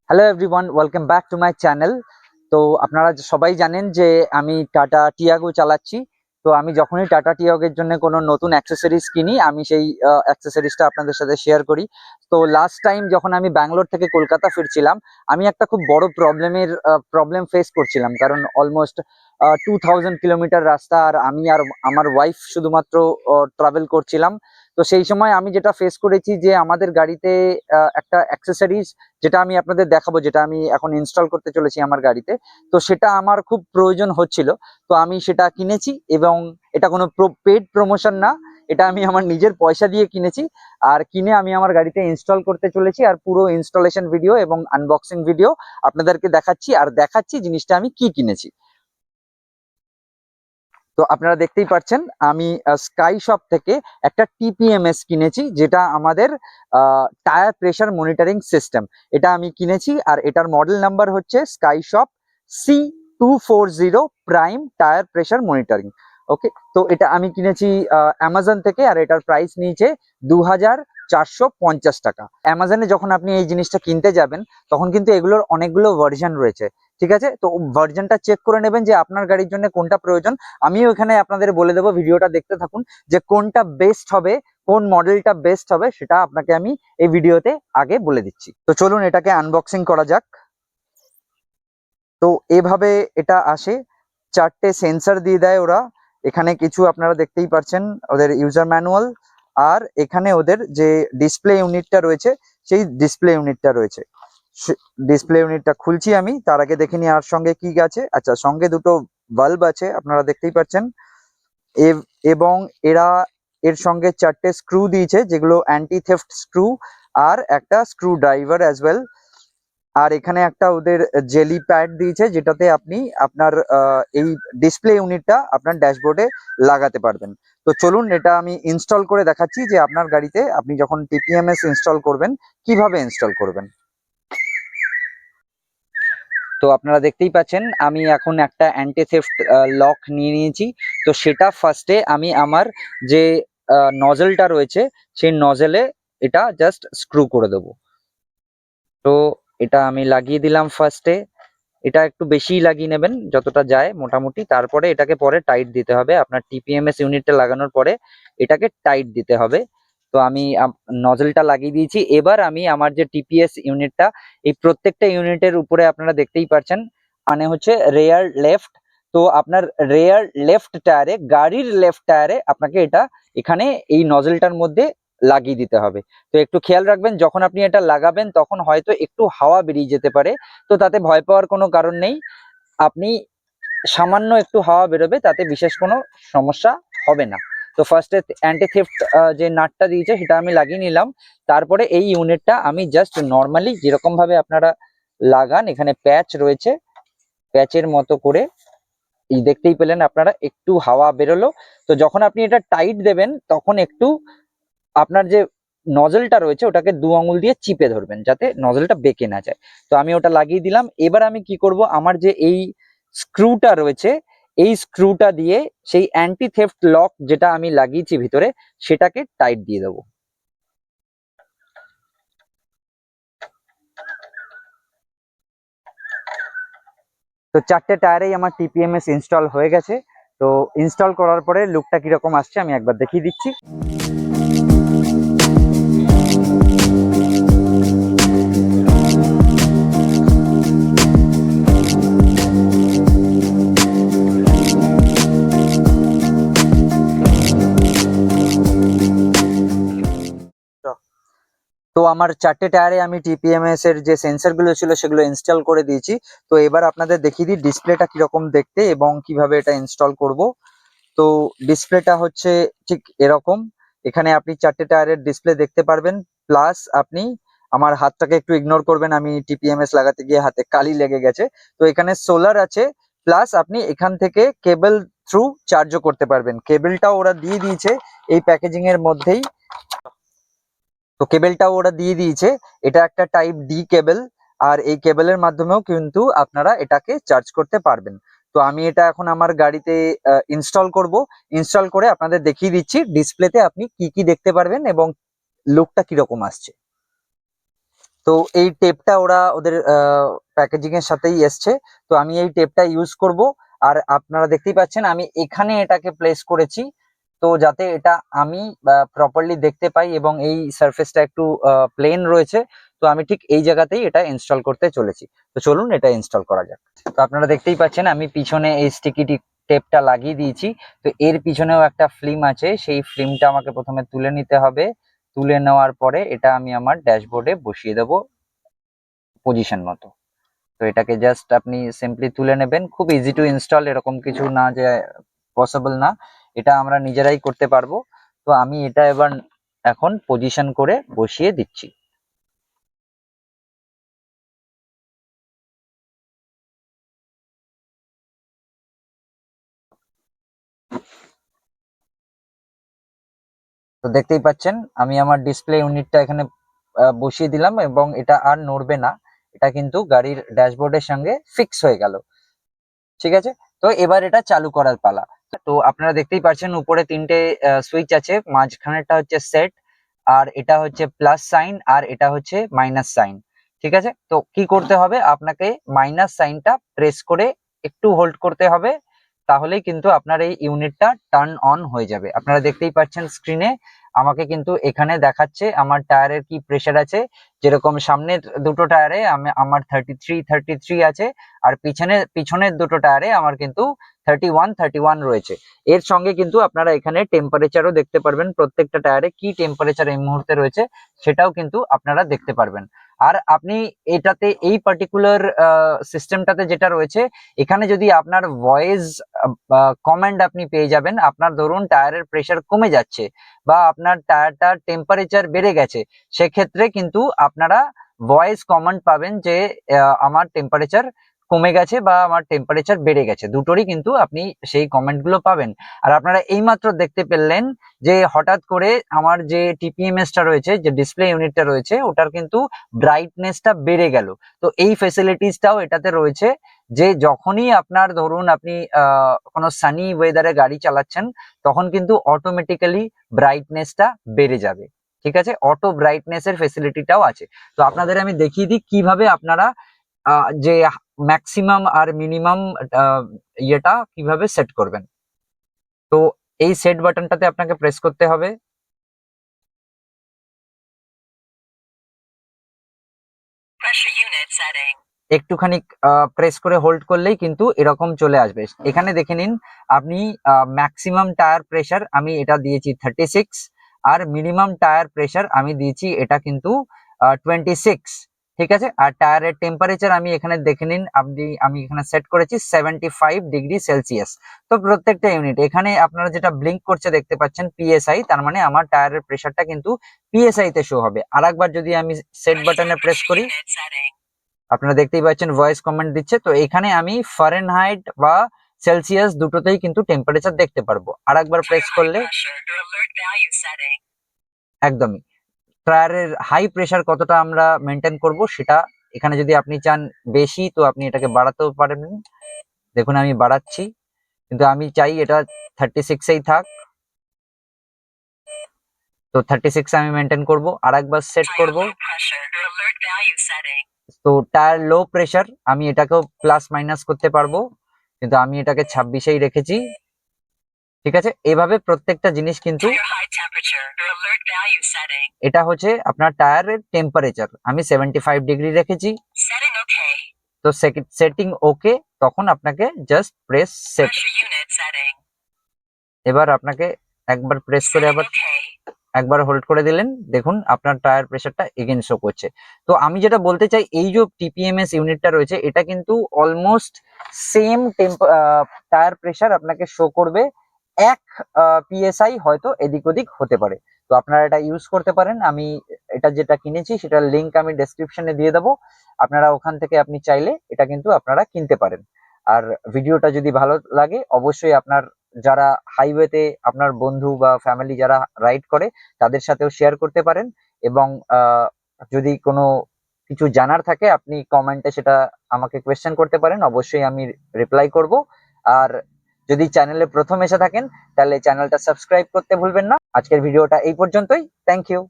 Hello everyone, welcome back to my channel. তো আপনারা সবাই জানেন যে আমি টাটা টিয়াগো চালাচ্ছি। তো আমি যখনই টাটা টিয়াগোর জন্য কোনো নতুন অ্যাক্সেসরিজ কিনি, আমি সেই অ্যাক্সেসরিজটা আপনাদের সাথে শেয়ার করি। তো লাস্ট টাইম যখন আমি ব্যাঙ্গালোর থেকে কলকাতা ফিরছিলাম, আমি একটা খুব বড় প্রবলেম ফেস করছিলাম, কারণ অলমোস্ট 2000 কিলোমিটার রাস্তা, আর আমি আর আমার ওয়াইফ শুধুমাত্র ট্রাভেল করছিলাম। তো সেই সময় আমি যেটা ফেস করেছি যে আমাদের গাড়িতে একটা অ্যাক্সেসরিজ যেটা আমি আপনাদের দেখাবো, যেটা আমি এখন ইনস্টল করতে চলেছি আমার গাড়িতে। তো সেটা আমার খুব প্রয়োজন হচ্ছিল। তো আমি সেটা কিনেছি, এবং এটা কোনো পেড প্রমোশন না, এটা আমি আমার নিজের পয়সা দিয়ে কিনেছি। আর কিনে আমি আমার গাড়িতে ইনস্টল করতে চলেছি, আর পুরো ইনস্টলেশন ভিডিও এবং আনবক্সিং ভিডিও আপনাদেরকে দেখাচ্ছি, আর দেখাচ্ছি জিনিসটা আমি কি কিনেছি। তো আপনারা দেখতেই পাচ্ছেন আমি স্কাই শপ থেকে একটা টিপিএমএস কিনেছি, যেটা আমাদের টায়ার প্রেশার মনিটরিং সিস্টেম। এটা আমি কিনেছি, আর এটার মডেল নাম্বার হচ্ছে sky shop C240 prime tyre pressure monitoring. Okay, তো এটা আমি কিনেছি অ্যামাজন থেকে, আর এটার প্রাইস নিয়েছে 2450 টাকা। অ্যামাজনে যখন আপনি এই জিনিসটা কিনতে যাবেন, তখন কিন্তু এগুলোর অনেকগুলো ভার্সন রয়েছে। ঠিক আছে, তো ভার্সনটা চেক করে নেবেন যে আপনার গাড়ির জন্য কোনটা প্রয়োজন। আমিও এখানে আপনাদের বলে দেবো, ভিডিওটা দেখতে থাকুন, যে কোনটা বেস্ট হবে, কোন মডেলটা বেস্ট হবে, সেটা আপনাকে আমি এই ভিডিওতে আগে বলে দিচ্ছি। তো চলুন এটাকে আনবক্সিং করা যাক। তো এভাবে এটা আসে, চারটে সেন্সর দিয়ে দেয় ওরা। এখানে কিছু আপনারা দেখতেই পাচ্ছেন, ওদের ইউজার ম্যানুয়াল, আর এখানে ওদের যে ডিসপ্লে ইউনিটটা রয়েছে, সেই ডিসপ্লে ইউনিটটা রয়েছে। ডিসপ্লে ইউনিটটা খুলছি আমি, তার আগে দেখে নিই আর সঙ্গে কি আছে। আচ্ছা, সঙ্গে দুটো বাল্ব আছে, আপনারা দেখতেই পাচ্ছেন। এবং এরা এর সঙ্গে চারটে স্ক্রু দিয়েছে, যেগুলো অ্যান্টি থেফট স্ক্রু, আর একটা স্ক্রু ড্রাইভার অ্যাজ ওয়েল। আর এখানে একটা ওদের জেলি প্যাড দিয়েছে, যেটাতে আপনি আপনার এই ডিসপ্লে ইউনিটটা আপনার ড্যাশবোর্ডে লাগাতে পারবেন। তো চলুন এটা আমি ইনস্টল করে দেখাচ্ছি, যে আপনার গাড়িতে আপনি যখন টিপিএমএস ইনস্টল করবেন কিভাবে ইনস্টল করবেন। তো আপনারা দেখতেই পাচ্ছেন আমি এখন একটা অ্যান্টি থেফট লক নিয়ে নিয়েছি। তো সেটা ফার্স্টে আমি আমার যে নজেলটা রয়েছে, সেই নজেলে এটা জাস্ট স্ক্রু করে দেবো। তো এটা আমি লাগিয়ে দিলাম ফার্স্টে। এটা একটু বেশিই লাগিয়ে নেবেন, যতটা যায় মোটামুটি। তারপরে এটাকে পরে টাইট দিতে হবে, আপনার টিপিএমএস ইউনিটটা লাগানোর পরে এটাকে টাইট দিতে হবে। তো আমি নজলটা লাগিয়ে দিয়েছি। এবার আমি আমার যে টিপিএস ইউনিটটা, এই প্রত্যেকটা ইউনিটের উপরে আপনারা দেখতেই পাচ্ছেন, মানে হচ্ছে রেয়ার লেফট। তো আপনার রেয়ার লেফট টায়ারে, গাড়ির লেফট টায়ারে আপনাকে এটা এখানে এই নজলটার মধ্যে লাগিয়ে দিতে হবে। তো একটু খেয়াল রাখবেন, যখন আপনি এটা লাগাবেন তখন হয়তো একটু হাওয়া বেরিয়ে যেতে পারে। তো তাতে ভয় পাওয়ার কোনো কারণ নেই। আপনি সামান্য একটু হাওয়া বেরোবে, তাতে বিশেষ কোনো সমস্যা হবে না। তো ফার্স্টে অ্যান্টি থেফট যে নাটটা দিয়েছে সেটা আমি লাগিয়ে নিলাম। তারপরে এই ইউনিটটা আমি জাস্ট নর্মালি যেরকম ভাবে আপনারা লাগান, এখানে প্যাচ রয়েছে, প্যাচের মতো করে এই দেখতেই পেলেন আপনারা, একটু হাওয়া বেরোলো। তো যখন আপনি এটা টাইট দেবেন, তখন একটু আপনার যে নজলটা রয়েছে ওটাকে 2 আঙুল দিয়ে চিপে ধরবেন, যাতে নজলটা বেঁকে না যায়। তো আমি ওটা লাগিয়ে দিলাম। এবার আমি কি করব, আমার যে এই স্ক্রুটা রয়েছে, এই স্ক্রুটা দিয়ে সেই অ্যান্টি থেফট লক যেটা আমি লাগিয়েছি ভিতরে, সেটাকে টাইট দিয়ে দেবো। তো চারটে টায়ারেই আমার টিপিএমএস ইনস্টল হয়ে গেছে। তো ইনস্টল করার পরে লুকটা কিরকম আসছে আমি একবার দেখিয়ে দিচ্ছি। তো আমার চারটে টায়ারে আমি টিপিএমএস এর যে সেন্সর গুলো ছিল সেগুলো ইনস্টল করে দিয়েছি। তো এবার আপনাদের দেখিয়ে দিই ডিসপ্লেটা কিরকম দেখতে এবং কিভাবে এটা ইনস্টল করব। তো ডিসপ্লেটা হচ্ছে ঠিক এরকম। এখানে আপনি চারটে টায়ারের ডিসপ্লে দেখতে পারবেন। প্লাস আপনি আমার হাতটাকে একটু ইগনোর করবেন, আমি টিপিএমএস লাগাতে গিয়ে হাতে কালি লেগে গেছে। তো এখানে সোলার আছে, প্লাস আপনি এখান থেকে কেবল থ্রু চার্জও করতে পারবেন। কেবলটাও ওরা দিয়ে দিয়েছে এই প্যাকেজিং এর মধ্যেই। তো কেবেলটাও ওরা দিয়ে দিয়েছে। এটা একটা টাইপ ডি কেবল, আর এই কেবলের মাধ্যমেও কিন্তু আপনারা এটাকে চার্জ করতে পারবেন। তো আমি এটা এখন আমার গাড়িতে ইনস্টল করব। ইনস্টল করে আপনাদের দেখিয়ে দিচ্ছি ডিসপ্লেতে আপনি কি কি দেখতে পারবেন এবং লুকটা কিরকম আসছে। তো এই টেপটা ওরা ওদের প্যাকেজিং এর সাথেই এসছে। তো আমি এই টেপটা ইউজ করব। আর আপনারা দেখতেই পাচ্ছেন আমি এখানে এটাকে প্লেস করেছি, তো যাতে এটা আমি প্রপারলি দেখতে পাই এবং এই সারফেসটা একটু প্লেন রয়েছে। তো আমি ঠিক এই জায়গাতেই এটা ইনস্টল করতে চলেছি। তো চলুন এটা ইনস্টল করা যাক। তো আপনারা দেখতেই পাচ্ছেন আমি পিছনে এই স্টিকি টেপটা লাগিয়ে দিয়েছি। তো এর পিছনেও একটা ফিল্ম আছে, সেই ফিল্মটা আমাকে প্রথমে তুলে নিতে হবে। তুলে নেওয়ার পরে এটা আমি আমার ড্যাশবোর্ডে বসিয়ে দেবো পজিশন মতো। তো এটাকে জাস্ট আপনি সিম্পলি তুলে নেবেন। খুব ইজি টু ইনস্টল, এরকম কিছু না যে পসিবল না, এটা আমরা নিজেরাই করতে পারবো। তো আমি এটা এবার এখন পজিশন করে বসিয়ে দিচ্ছি। তো দেখতেই পাচ্ছেন আমি আমার ডিসপ্লে ইউনিটটা এখানে বসিয়ে দিলাম এবং এটা আর নড়বে না। এটা কিন্তু গাড়ির ড্যাশবোর্ডের সঙ্গে ফিক্স হয়ে গেল। ঠিক আছে, তো এবার এটা চালু করার পালা। তো আপনারা দেখতেই পাচ্ছেন উপরে তিনটে সুইচ আছে, মাঝখানেরটা হচ্ছে সেট, আর এটা হচ্ছে প্লাস সাইন, আর এটা হচ্ছে মাইনাস সাইন। ঠিক আছে, তো কি করতে হবে, আপনাকে মাইনাস সাইনটা প্রেস করে একটু হোল্ড করতে হবে, তাহলেই কিন্তু আপনার এই ইউনিটটা টার্ন অন হয়ে যাবে। আপনারা দেখতেই পাচ্ছেন স্ক্রিনে আমাকে কিন্তু এখানে দেখাচ্ছে আমার টায়ারের কি প্রেসার আছে। যেরকম সামনের দুটো টায়ারে আমার 33 আছে, আর পিছনের দুটো টায়ারে আমার কিন্তু 31 রয়েছে। এর সঙ্গে কিন্তু আপনারা এখানে টেম্পারেচারও দেখতে পারবেন, প্রত্যেকটা টায়ারে কি টেম্পারেচার এই মুহূর্তে রয়েছে সেটাও কিন্তু আপনারা দেখতে পারবেন। আর আপনি এটাতে এই পার্টিকুলার সিস্টেমটাতে যেটা রয়েছে, এখানে যদি আপনার ভয়েস কমান্ড আপনি পেয়ে যাবেন, আপনার ধরুন টায়ারের প্রেসার কমে যাচ্ছে বা আপনার টায়ারটার টেম্পারেচার বেড়ে গেছে, সেক্ষেত্রে কিন্তু আপনারা ভয়েস কমান্ড পাবেন যে আমার টেম্পারেচার কমে গেছে বা আমার টেম্পারেচার বেড়ে গেছে, দুটোরই কিন্তু আপনি সেই কমেন্ট গুলো পাবেন। আর আপনারা এইমাত্র দেখতে পেলেন যে হঠাৎ করে আমার যে টিপিএমএস টা রয়েছে, যে ডিসপ্লে ইউনিটটা রয়েছে, ওটার কিন্তু ব্রাইটনেসটা বেড়ে গেল। তো এই ফেসিলিটিসটাও এটাতে রয়েছে, যে যখনই আপনার ধরুন আপনি কোনো সানি ওয়েদারে গাড়ি চালাচ্ছেন, তখন কিন্তু অটোমেটিক্যালি ব্রাইটনেসটা বেড়ে যাবে। ঠিক আছে, অটো ব্রাইটনেস এর ফেসিলিটিটাও আছে। তো আপনাদের আমি দেখিয়ে দিই কিভাবে আপনারা যে ম্যাক্সিমাম আর মিনিমাম ইয়েটা কিভাবে সেট করবেন। তো এই সেট বাটনটাতে আপনাকে প্রেস করতে হবে। একটুখানি প্রেস করে হোল্ড করলেই কিন্তু এরকম চলে আসবে। এখানে দেখে নিন আপনি ম্যাক্সিমাম টায়ার প্রেসার আমি এটা দিয়েছি 36, আর মিনিমাম টায়ার প্রেসার আমি দিয়েছি এটা কিন্তু 26। ঠিক আছে, আর টায়ারের টেম্পারেচার আমি এখানে দেখে নিন আমি এখানে সেট করেছি 75°C। তো প্রত্যেকটা ইউনিট এখানে আপনারা যেটা ব্লিঙ্ক করছে দেখতে পাচ্ছেন পিএসআই, তার মানে আমার টায়ারের প্রেসারটা কিন্তু পিএসআই তে শো হবে। আর একবার যদি আমি সেট বাটনে প্রেস করি, আপনারা দেখতেই পাচ্ছেন ভয়েস কমেন্ট দিচ্ছে। তো এখানে আমি ফারেনহাইট বা সেলসিয়াস দুটোতেই কিন্তু টেম্পারেচার দেখতে পারবো। আর একবার প্রেস করলে একদমই টায়ারের হাই প্রেসার কতটা আমরা মেনটেন করব সেটা, এখানে যদি আপনি চান বেশি তো আপনি এটাকে বাড়াতেও পারেন। দেখুন আমি বাড়াচ্ছি, কিন্তু আমি চাই এটা 36এই থাক। তো 36 আমি মেনটেন করব। আর একবার সেট করব। তো টায়ার লো প্রেসার আমি এটাকেও প্লাস মাইনাস করতে পারবো, কিন্তু আমি এটাকে 26এই রেখেছি। ঠিক আছে, এভাবে প্রত্যেকটা জিনিস কিন্তু, এটা হচ্ছে আপনার টায়ারের টেম্পারেচার আমি 75° রেখেছি। তো সেটিং ওকে, তখন আপনাকে জাস্ট প্রেস সেট। এবার আপনাকে একবার প্রেস করে আবার একবার হোল্ড করে দিলেন, দেখুন আপনার টায়ার প্রেসারটা এগেন শো করছে। তো আমি যেটা বলতে চাই, এই যে টিপিএমএস ইউনিটটা রয়েছে এটা কিন্তু অলমোস্ট সেম টায়ার প্রেসার আপনাকে শো করবে। এক পিএসআই হয়তো এদিক ওদিক হতে পারে। তো আপনারা এটা ইউজ করতে পারেন। আমি এটা যেটা কিনেছি সেটার লিঙ্ক আমি ডেসক্রিপশনে দিয়ে দেবো, আপনারা ওখান থেকে আপনি চাইলে এটা কিন্তু আপনারা কিনতে পারেন। আর ভিডিওটা যদি ভালো লাগে অবশ্যই আপনার যারা হাইওয়েতে আপনার বন্ধু বা ফ্যামিলি যারা রাইড করে তাদের সাথেও শেয়ার করতে পারেন। এবং যদি কোনো কিছু জানার থাকে আপনি কমেন্টে সেটা আমাকে কোয়েশ্চেন করতে পারেন, অবশ্যই আমি রিপ্লাই করব। আর যদি চ্যানেলে প্রথম এসে থাকেন তাহলে চ্যানেলটা সাবস্ক্রাইব করতে ভুলবেন না। আজকের ভিডিওটা এই পর্যন্তই। Thank you.